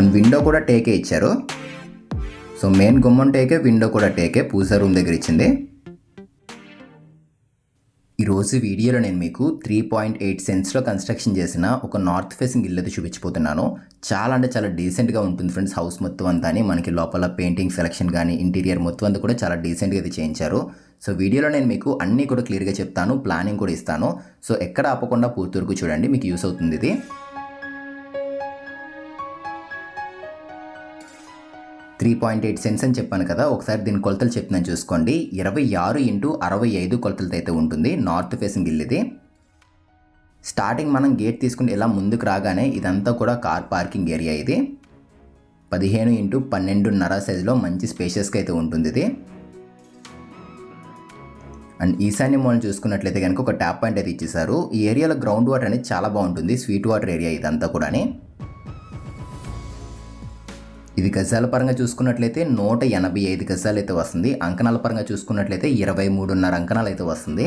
And window కూడా టేకే ఇచ్చారు. So main గుమ్మం టేకే, విండో కూడా టేకే, పూజా రూమ్ దగ్గర ఇచ్చింది. ఈరోజు వీడియోలో నేను మీకు 3.8 సెంట్స్లో కన్స్ట్రక్షన్ చేసిన ఒక నార్త్ ఫేసింగ్ ఇల్లు అయితే చూపించిపోతున్నాను. చాలా అంటే చాలా డీసెంట్గా ఉంటుంది ఫ్రెండ్స్. హౌస్ మొత్తం అంతా మనకి లోపల పెయింటింగ్ సెలెక్షన్ కానీ ఇంటీరియర్ మొత్తం అంతా కూడా చాలా డీసెంట్గా అయితే చేయించారు. సో వీడియోలో నేను మీకు అన్నీ కూడా క్లియర్గా చెప్తాను, ప్లానింగ్ కూడా ఇస్తాను. సో ఎక్కడ ఆపకుండా పూర్తి వరకు చూడండి, మీకు యూస్ అవుతుంది ఇది. 3.8 సెంట్స్ అని చెప్పాను కదా, ఒకసారి దీని కొలతలు చెప్తున్నాను చూసుకోండి. 26x65 కొలతలతో అయితే ఉంటుంది. నార్త్ ఫేసింగ్ ఇల్లు ఇది. స్టార్టింగ్ మనం గేట్ తీసుకుని ఇలా ముందుకు రాగానే ఇదంతా కూడా కార్ పార్కింగ్ ఏరియా. ఇది 15x12.5 సైజులో మంచి స్పేషియస్గా అయితే ఉంటుంది ఇది. అండ్ ఈశాన్య మూల చూసుకున్నట్లయితే కనుక ఒక ట్యాప్ పాయింట్ అయితే ఇచ్చేసారు. ఈ ఏరియాలో గ్రౌండ్ వాటర్ అనేది చాలా బాగుంటుంది, స్వీట్ వాటర్ ఏరియా ఇదంతా కూడా. ఇది గజాల పరంగా చూసుకున్నట్లయితే 185 గజాలు అయితే వస్తుంది. అంకణాల పరంగా చూసుకున్నట్లయితే 23.5 అంకణాలు అయితే వస్తుంది.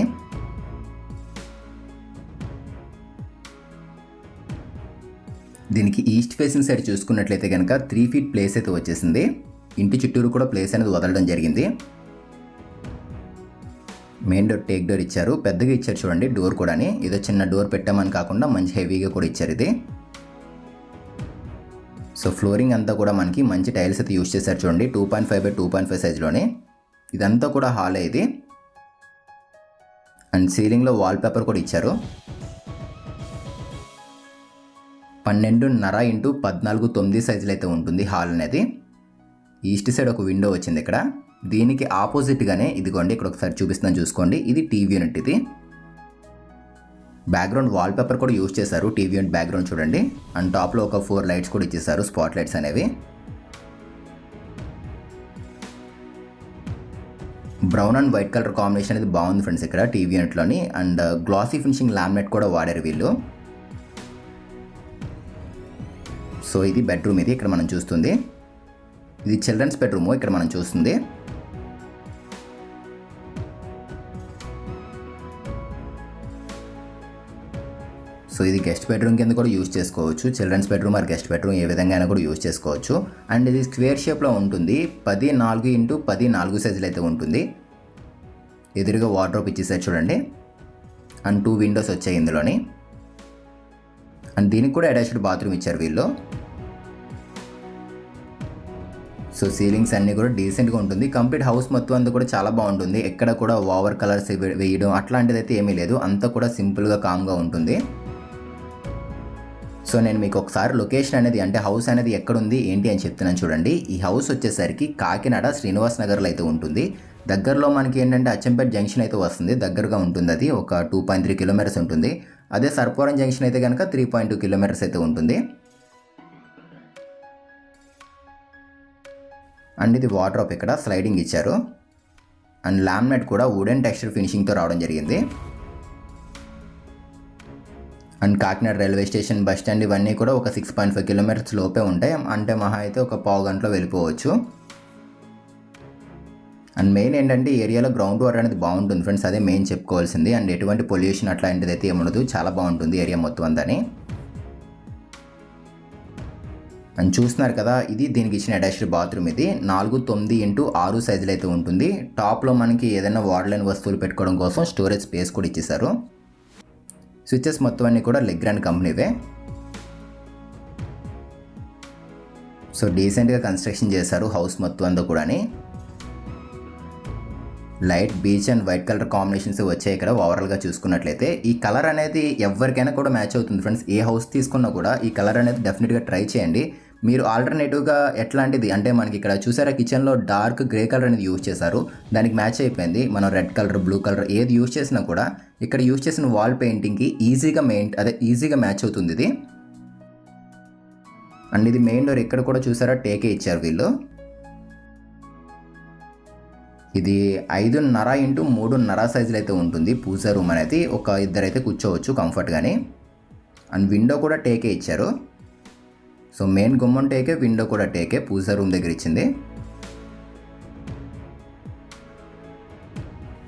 దీనికి ఈస్ట్ ఫేసింగ్ సైడ్ చూసుకున్నట్లయితే కనుక 3 ఫీట్ ప్లేస్ అయితే వచ్చేసింది. ఇంటి చుట్టూరు కూడా ప్లేస్ అనేది వదలడం జరిగింది. మెయిన్ డోర్ టేక్ డోర్ ఇచ్చారు, పెద్దగా ఇచ్చారు చూడండి. డోర్ కూడా ఏదో చిన్న డోర్ పెట్టామని కాకుండా మంచి హెవీగా కూడా ఇచ్చారు ఇది. సో ఫ్లోరింగ్ అంతా కూడా మనకి మంచి టైల్స్ అయితే యూజ్ చేశారు చూడండి, 2.5x2.5 సైజులోనే. ఇదంతా కూడా హాలే ఇది. అండ్ సీలింగ్లో వాల్ పేపర్ కూడా ఇచ్చారు. 12.5x14.9 సైజులో అయితే ఉంటుంది హాల్ అనేది. ఈస్ట్ సైడ్ ఒక విండో వచ్చింది ఇక్కడ. దీనికి ఆపోజిట్గానే ఇదిగోండి, ఇక్కడ ఒకసారి చూపిస్తున్నాను చూసుకోండి. ఇది టీవీ యూనిట్. ఇది బ్యాక్గ్రౌండ్ వాల్ పేపర్ కూడా యూజ్ చేశారు, టీవీ యూనిట్ బ్యాక్గ్రౌండ్ చూడండి. అండ్ టాప్లో ఒక 4 లైట్స్ కూడా ఇచ్చేసారు, స్పాట్ లైట్స్ అనేవి. Brown and white colour combination అనేది బాగుంది ఫ్రెండ్స్ ఇక్కడ టీవీ యూనిట్లోని. అండ్ గ్లాసీ ఫినిషింగ్ లామినేట్ కూడా వాడారు వీళ్ళు. సో ఇది బెడ్రూమ్. ఇది ఇక్కడ మనం చూస్తుంది, ఇది చిల్డ్రన్స్ బెడ్రూమ్ ఇక్కడ మనం చూస్తుంది. సో ఇది గెస్ట్ బెడ్రూమ్ కింద కూడా యూజ్ చేసుకోవచ్చు. Children's bedroom or guest bedroom ఏ విధంగా అయినా కూడా యూజ్ చేసుకోవచ్చు. అండ్ ఇది స్క్వేర్ షేప్లో ఉంటుంది. 14x14 సైజులు అయితే ఉంటుంది. ఎదురుగా వార్డ్రోబ్ ఇచ్చేసారు చూడండి. అండ్ 2 విండోస్ వచ్చాయి ఇందులోని. అండ్ దీనికి కూడా అటాచ్డ్ బాత్రూమ్ ఇచ్చారు వీళ్ళు. సో సీలింగ్స్ అన్నీ కూడా డీసెంట్గా ఉంటుంది. కంప్లీట్ హౌస్ మొత్తం అంతా కూడా చాలా బాగుంటుంది. ఎక్కడ కూడా ఓవర్ కలర్స్ వేయడం అట్లాంటిది అయితే ఏమీ లేదు. అంతా కూడా సింపుల్గా కామ్గా ఉంటుంది. సో నేను మీకు ఒకసారి లొకేషన్ అనేది, అంటే హౌస్ అనేది ఎక్కడుంది ఏంటి అని చెప్తున్నాను చూడండి. ఈ హౌస్ వచ్చేసరికి కాకినాడ శ్రీనివాస్ నగర్లో అయితే ఉంటుంది. దగ్గరలో మనకి ఏంటంటే అచ్చంపేట జంక్షన్ అయితే వస్తుంది, దగ్గరగా ఉంటుంది. అది ఒక 2.3 కిలోమీటర్స్ ఉంటుంది. అదే సర్పవరం జంక్షన్ అయితే కనుక 3.2 కిలోమీటర్స్ అయితే ఉంటుంది. అండ్ ఇది వార్డ్రోబ్ ఇక్కడ స్లైడింగ్ ఇచ్చారు. అండ్ లామినేట్ కూడా వుడెన్ టెక్స్చర్ ఫినిషింగ్తో రావడం జరిగింది. And Kakinada railway station, bus stand ఇవన్నీ కూడా ఒక 6.5 కిలోమీటర్స్ లోపే ఉంటాయి. అంటే మహా అయితే ఒక పావు గంటలో వెళ్ళిపోవచ్చు. అండ్ మెయిన్ ఏంటంటే ఈ ఏరియాలో గ్రౌండ్ వాటర్ అనేది బాగుంటుంది ఫ్రెండ్స్, అదే మెయిన్ చెప్పుకోవాల్సింది. అండ్ ఎటువంటి పొల్యూషన్ అట్లాంటిది అయితే ఏముండదు, చాలా బాగుంటుంది ఏరియా మొత్తం అంతాని. అండ్ చూస్తున్నారు కదా, ఇది దీనికి ఇచ్చిన అటాచ్డ్ బాత్రూమ్. ఇది 4.9x6 సైజులు అయితే ఉంటుంది. టాప్లో మనకి ఏదైనా వాడలేని వస్తువులు పెట్టుకోవడం కోసం స్టోరేజ్ స్పేస్ కూడా ఇచ్చేసారు. స్విచెస్ మొత్తం అన్నీ కూడా లెగ్రాండ్ కంపెనీవే. సో డీసెంట్గా కన్స్ట్రక్షన్ చేశారు హౌస్ మొత్తం అంతా కూడా. Light beach and white colour combinations వచ్చాయి ఇక్కడ. ఓవరాల్గా చూసుకున్నట్లయితే ఈ కలర్ అనేది ఎవరికైనా కూడా మ్యాచ్ అవుతుంది ఫ్రెండ్స్. ఏ హౌస్ తీసుకున్నా కూడా ఈ కలర్ అనేది డెఫినెట్గా ట్రై చేయండి. మీరు ఆల్టర్నేటివ్గా ఎట్లాంటిది అంటే మనకి ఇక్కడ చూసారా, కిచెన్లో డార్క్ గ్రే కలర్ అనేది యూజ్ చేశారు, దానికి మ్యాచ్ అయిపోయింది. మనం రెడ్ కలర్, బ్లూ కలర్ ఏది యూజ్ చేసినా కూడా ఇక్కడ యూజ్ చేసిన వాల్ పెయింటింగ్కి ఈజీగా మ్యాచ్ అవుతుంది ఇది. అండ్ ఇది మెయిన్ డోర్ ఇక్కడ కూడా చూసారా టేకే ఇచ్చారు వీళ్ళు. ఇది 5.5x3.5 సైజులు అయితే ఉంటుంది పూజా రూమ్ అనేది. ఒక ఇద్దరైతే కూర్చోవచ్చు కంఫర్ట్గానే. అండ్ విండో కూడా టేకే ఇచ్చారు. సో మెయిన్ గుమ్మం టేకే, విండో కూడా టేకే పూజా రూమ్ దగ్గర ఇచ్చింది.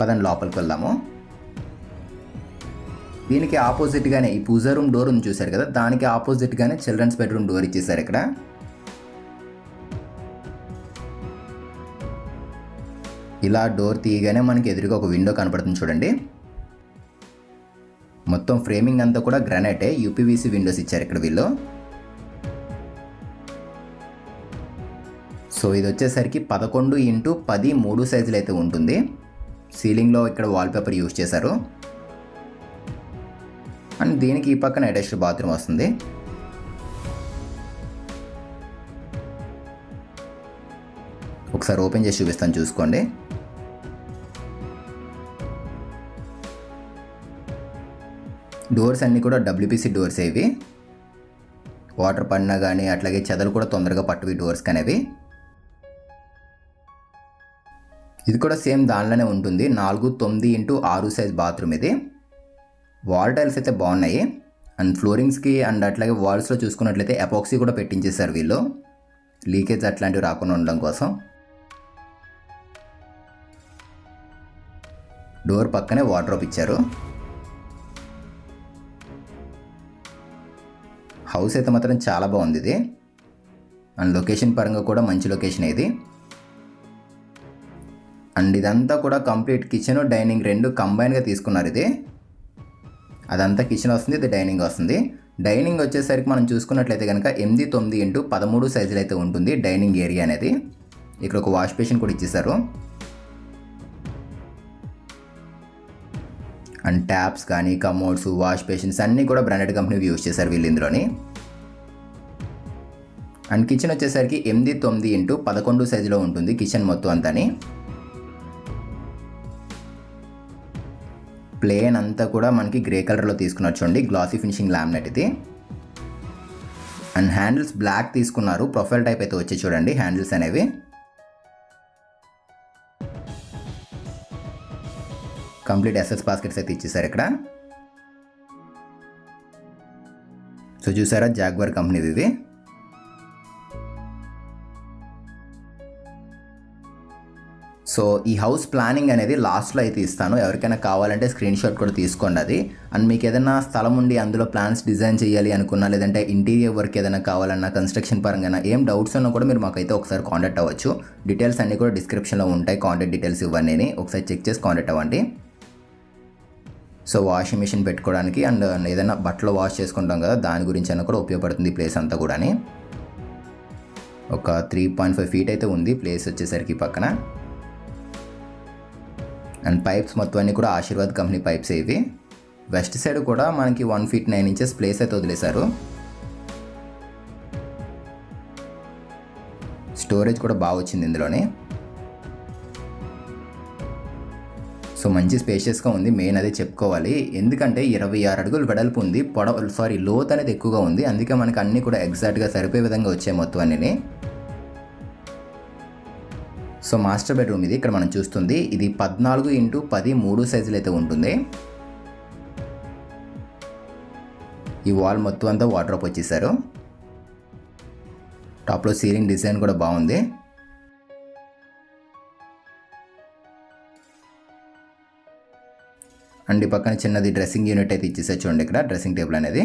పదండి లోపలికి వెళ్దాము. దీనికి ఆపోజిట్గానే ఈ పూజా రూమ్ డోర్ ఉంది చూసారు కదా, దానికి ఆపోజిట్గానే చిల్డ్రన్స్ బెడ్రూమ్ డోర్ ఇచ్చేసారు ఇక్కడ. ఇలా డోర్ తీయగానే మనకి ఎదురుగా ఒక విండో కనపడుతుంది చూడండి. మొత్తం ఫ్రేమింగ్ అంతా కూడా గ్రానైటే, యూపీవీసీ విండోస్ ఇచ్చారు ఇక్కడ వీళ్ళు. సో ఇది వచ్చేసరికి 11x10 3 సైజులు అయితే ఉంటుంది. సీలింగ్లో ఇక్కడ వాల్పేపర్ యూజ్ చేశారు. అండ్ దీనికి ఈ పక్కన అటాచ్డ్ బాత్రూమ్ వస్తుంది. ఒకసారి ఓపెన్ చేసి చూపిస్తాను, చూసుకోండి. డోర్స్ అన్నీ కూడా డబ్ల్యూపీసీ డోర్స్ ఇవి. వాటర్ పడినా కానీ అట్లాగే చెదలు కూడా తొందరగా పట్టువి డోర్స్ కనేవి. ఇది కూడా సేమ్ దానిలోనే ఉంటుంది. 4x9 సైజ్ బాత్రూమ్ ఇది. వాల్ టైల్స్ అయితే బాగున్నాయి. అండ్ ఫ్లోరింగ్స్కి అండ్ అట్లాగే వాల్స్లో చూసుకున్నట్లయితే ఎపాక్సీ కూడా పెట్టించేశారు వీళ్ళు, లీకేజ్ అట్లాంటివి రాకుండా ఉండడం కోసం. డోర్ పక్కనే వార్డ్రోబ్ ఇచ్చారు. హౌస్ అయితే మాత్రం చాలా బాగుంది ఇది. అండ్ లొకేషన్ పరంగా కూడా మంచి లొకేషన్ ఇది. అండ్ ఇదంతా కూడా కంప్లీట్ కిచెన్ డైనింగ్ రెండు కంబైన్గా తీసుకున్నారు ఇది. అదంతా కిచెన్ వస్తుంది, ఇది డైనింగ్ వస్తుంది. డైనింగ్ వచ్చేసరికి మనం చూసుకున్నట్లయితే కనుక 8x9 సైజులు అయితే ఉంటుంది డైనింగ్ ఏరియా అనేది. ఇక్కడ ఒక వాష్ బేసిన్ కూడా ఇచ్చేసారు. అండ్ ట్యాప్స్ కానీ కమోడ్స్ వాష్ బేసిన్స్ అన్నీ కూడా బ్రాండెడ్ కంపెనీ యూజ్ చేశారు వీళ్ళు ఇందులోని. అండ్ కిచెన్ వచ్చేసరికి 8x11 సైజులో ఉంటుంది కిచెన్ మొత్తం అంతాని. ప్లేన్ అంతా కూడా మనకి గ్రే కలర్లో తీసుకున్నారు చూడండి, గ్లాసీ ఫినిషింగ్ లామినేట్ ఇది. అండ్ హ్యాండిల్స్ బ్లాక్ తీసుకున్నారు, ప్రొఫైల్ టైప్ అయితే వచ్చి చూడండి హ్యాండిల్స్ అనేవి. కంప్లీట్ ఎస్ఎస్ బాస్కెట్స్ అయితే ఇచ్చేసారు ఇక్కడ. సో చూసారా జాగ్వార్ కంపెనీవి ఇవి. సో ఈ హౌస్ ప్లానింగ్ అనేది లాస్ట్లో అయితే ఇస్తాను, ఎవరికైనా కావాలంటే స్క్రీన్ షాట్ కూడా తీసుకోండి అది. అండ్ మీకు ఏదైనా స్థలం ఉండి అందులో ప్లాన్స్ డిజైన్ చేయాలి అనుకున్నా, లేదంటే ఇంటీరియర్ వర్క్ ఏదైనా కావాలన్నా, కన్స్ట్రక్షన్ పరంగా ఏం డౌట్స్ ఉన్నా కూడా మీరు మాకైతే ఒకసారి కాంటాక్ట్ అవ్వచ్చు. డీటెయిల్స్ అన్నీ కూడా డిస్క్రిప్షన్లో ఉంటాయి, కాంటాక్ట్ డీటెయిల్స్ ఇవన్నీ ఒకసారి చెక్ చేసి కాంటాక్ట్ అవ్వండి. సో వాషింగ్ మిషన్ పెట్టుకోవడానికి అండ్ ఏదైనా బట్టలు వాష్ చేసుకుంటాం కదా, దాని గురించి అయినా కూడా ఉపయోగపడుతుంది ప్లేస్ అంతా కూడా. ఒక 3.5 feet అయితే ఉంది ప్లేస్ వచ్చేసరికి పక్కన. అండ్ పైప్స్ మొత్తం అన్నీ కూడా ఆశీర్వాద్ కంపెనీ పైప్స్ ఇవి. వెస్ట్ సైడ్ కూడా మనకి 1 feet 9 inches ప్లేస్ అయితే వదిలేశారు. స్టోరేజ్ కూడా బాగా వచ్చింది ఇందులోనే. సో మంచి స్పేషియస్గా ఉంది, మెయిన్ అదే చెప్పుకోవాలి. ఎందుకంటే 26 అడుగులు వెడల్పు ఉంది, లోత్ అనేది ఎక్కువగా ఉంది. అందుకే మనకి అన్నీ కూడా ఎగ్జాక్ట్గా సరిపోయే విధంగా వచ్చాయి మొత్తం అన్నీ. సో మాస్టర్ బెడ్రూమ్ ఇది ఇక్కడ మనం చూస్తుంది. ఇది 14x10 3 సైజులు అయితే ఉంటుంది. ఈ వాల్ మొత్తం అంతా వార్డ్రోబ్ వచ్చేసారు. టాప్లో సీలింగ్ డిజైన్ కూడా బాగుంది. అండ్ ఈ పక్కన చిన్నది డ్రెస్సింగ్ యూనిట్ అయితే ఇచ్చేసారు చూడండి, ఇక్కడ డ్రెస్సింగ్ టేబుల్ అనేది.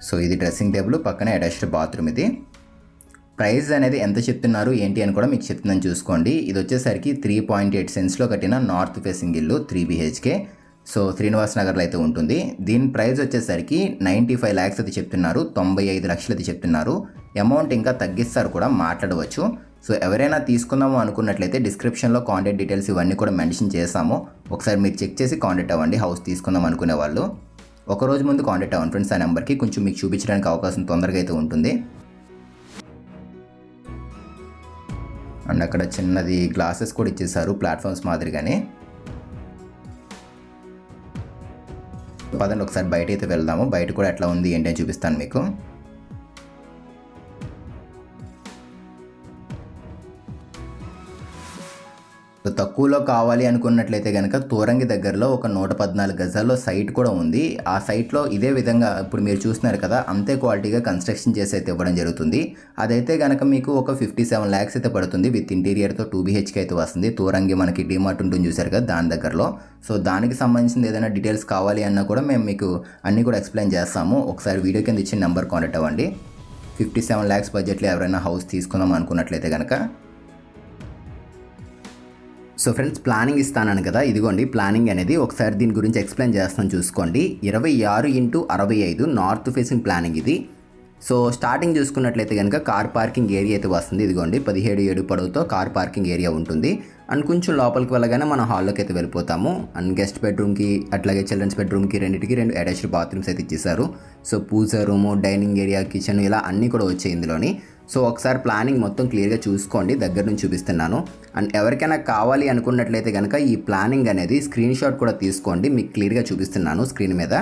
సో ఇది డ్రెస్సింగ్ టేబుల్, పక్కనే అటాచ్డ్ బాత్రూమ్ ఇది. ప్రైస్ అనేది ఎంత చెప్తున్నారు ఏంటి అని కూడా మీకు చెప్తున్నాను చూసుకోండి. ఇది వచ్చేసరికి 3.8 cents కట్టిన నార్త్ ఫేసింగ్ ఇల్లు 3 BHK. సో శ్రీనివాస్ నగర్లో అయితే ఉంటుంది. దీని ప్రైస్ వచ్చేసరికి 95 lakhs అయితే చెప్తున్నారు, 95 లక్షలు అయితే చెప్తున్నారు. అమౌంట్ ఇంకా తగ్గిస్తారు కూడా, మాట్లాడవచ్చు. సో ఎవరైనా తీసుకుందాము అనుకున్నట్లయితే డిస్క్రిప్షన్లో కాంటాక్ట్ డీటెయిల్స్ ఇవన్నీ కూడా మెన్షన్ చేస్తాము, ఒకసారి మీరు చెక్ చేసి కాంటాక్ట్ అవ్వండి. హౌస్ తీసుకుందాం అనుకునే వాళ్ళు ఒకరోజు ముందు కాంటాక్ట్ అవ్వండి ఫ్రెండ్స్. ఆ నెంబర్కి కొంచెం మీకు చూపించడానికి అవకాశం తొందరగా అయితే ఉంటుంది. అండ్ అక్కడ చిన్నది గ్లాసెస్ కూడా ఇచ్చేసారు ప్లాట్ఫామ్స్ మాదిరిగానే. పదండి ఒకసారి బయట అయితే వెళ్దాము, బయట కూడా ఎట్లా ఉంది ఏంటి అని చూపిస్తాను మీకు. తక్కువలో కావాలి అనుకున్నట్లయితే కనుక తోరంగి దగ్గరలో ఒక 114 గజాల్లో సైట్ కూడా ఉంది. ఆ సైట్లో ఇదే విధంగా ఇప్పుడు మీరు చూస్తున్నారు కదా, అంతే క్వాలిటీగా కన్స్ట్రక్షన్ చేసి అయితే ఇవ్వడం జరుగుతుంది. అదైతే కనుక మీకు ఒక 57 lakhs అయితే పడుతుంది, విత్ ఇంటీరియర్తో 2 BHK అయితే వస్తుంది. తోరంగి మనకి డిమార్ట్ ఉంటుంది చూసారు కదా, దాని దగ్గరలో. సో దానికి సంబంధించిన ఏదైనా డీటెయిల్స్ కావాలి అన్నా కూడా మేము మీకు అన్నీ కూడా ఎక్స్ప్లెయిన్ చేస్తాము. ఒకసారి వీడియో కింద ఇచ్చిన నెంబర్ కాంటాక్ట్ అవ్వండి. 57 lakhs బడ్జెట్లో ఎవరైనా హౌస్ తీసుకుందాం అనుకున్నట్లయితే కనుక. సో ఫ్రెండ్స్, ప్లానింగ్ ఇస్తానని కదా, ఇదిగోండి ప్లానింగ్ అనేది. ఒకసారి దీని గురించి ఎక్స్ప్లెయిన్ చేస్తాను చూసుకోండి. 26x65 నార్త్ ఫేసింగ్ ప్లానింగ్ ఇది. సో స్టార్టింగ్ చూసుకున్నట్లయితే కనుక కార్ పార్కింగ్ ఏరియా అయితే వస్తుంది. ఇదిగోండి 17 పొడవుతో కార్ పార్కింగ్ ఏరియా ఉంటుంది. అండ్ కొంచెం లోపలికి వెళ్ళగానే మనం హాల్లోకి అయితే వెళ్ళిపోతాము. అండ్ గెస్ట్ బెడ్రూమ్కి అట్లాగే చిల్డ్రన్స్ బెడ్రూమ్కి రెండింటికి 2 అటాచ్డ్ బాత్రూమ్స్ అయితే ఇచ్చేసారు. సో పూజ రూము, డైనింగ్ ఏరియా, కిచెన్ ఇలా అన్నీ కూడా వచ్చాయి ఇందులోని. సో ఒకసారి ప్లానింగ్ మొత్తం క్లియర్గా చూసుకోండి, దగ్గర నుంచి చూపిస్తున్నాను. అండ్ ఎవరికైనా కావాలి అనుకున్నట్లయితే కనుక ఈ ప్లానింగ్ అనేది స్క్రీన్ షాట్ కూడా తీసుకోండి, మీకు క్లియర్గా చూపిస్తున్నాను స్క్రీన్ మీద.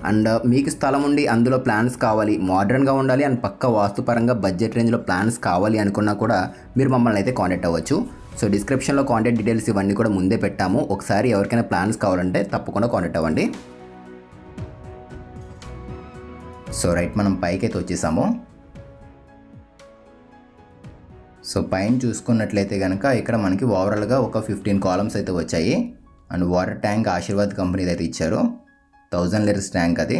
అండ్ మీకు స్థలం ఉండి అందులో ప్లాన్స్ కావాలి, మోడర్న్గా ఉండాలి అండ్ పక్క వాస్తుపరంగా బడ్జెట్ రేంజ్లో ప్లాన్స్ కావాలి అనుకున్నా కూడా మీరు మమ్మల్ని అయితే కాంటాక్ట్ అవ్వచ్చు. సో డిస్క్రిప్షన్లో కాంటాక్ట్ డీటెయిల్స్ ఇవన్నీ కూడా ముందే పెట్టాము. ఒకసారి ఎవరికైనా ప్లాన్స్ కావాలంటే తప్పకుండా కాంటాక్ట్ అవ్వండి. సో రైట్, మనం పైకి అయితే వచ్చేసాము. సో పైన చూసుకున్నట్లయితే కనుక ఇక్కడ మనకి ఓవరాల్గా ఒక 15 కాలమ్స్ అయితే వచ్చాయి. అండ్ వాటర్ ట్యాంక్ ఆశీర్వాద్ కంపెనీది అయితే ఇచ్చారు, 1000 లీటర్స్ ట్యాంక్ అది.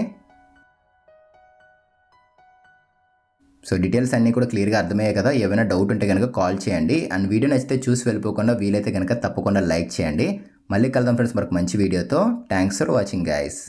సో డీటెయిల్స్ అన్నీ కూడా క్లియర్గా అర్థమయ్యాయి కదా. ఏమైనా డౌట్ ఉంటే కనుక కాల్ చేయండి. అండ్ వీడియో నచ్చితే చూసి వెళ్ళిపోకుండా వీలైతే కనుక తప్పకుండా లైక్ చేయండి. మళ్ళీ కలుద్దాం ఫ్రెండ్స్ మరొక మంచి వీడియోతో. Thanks for watching guys.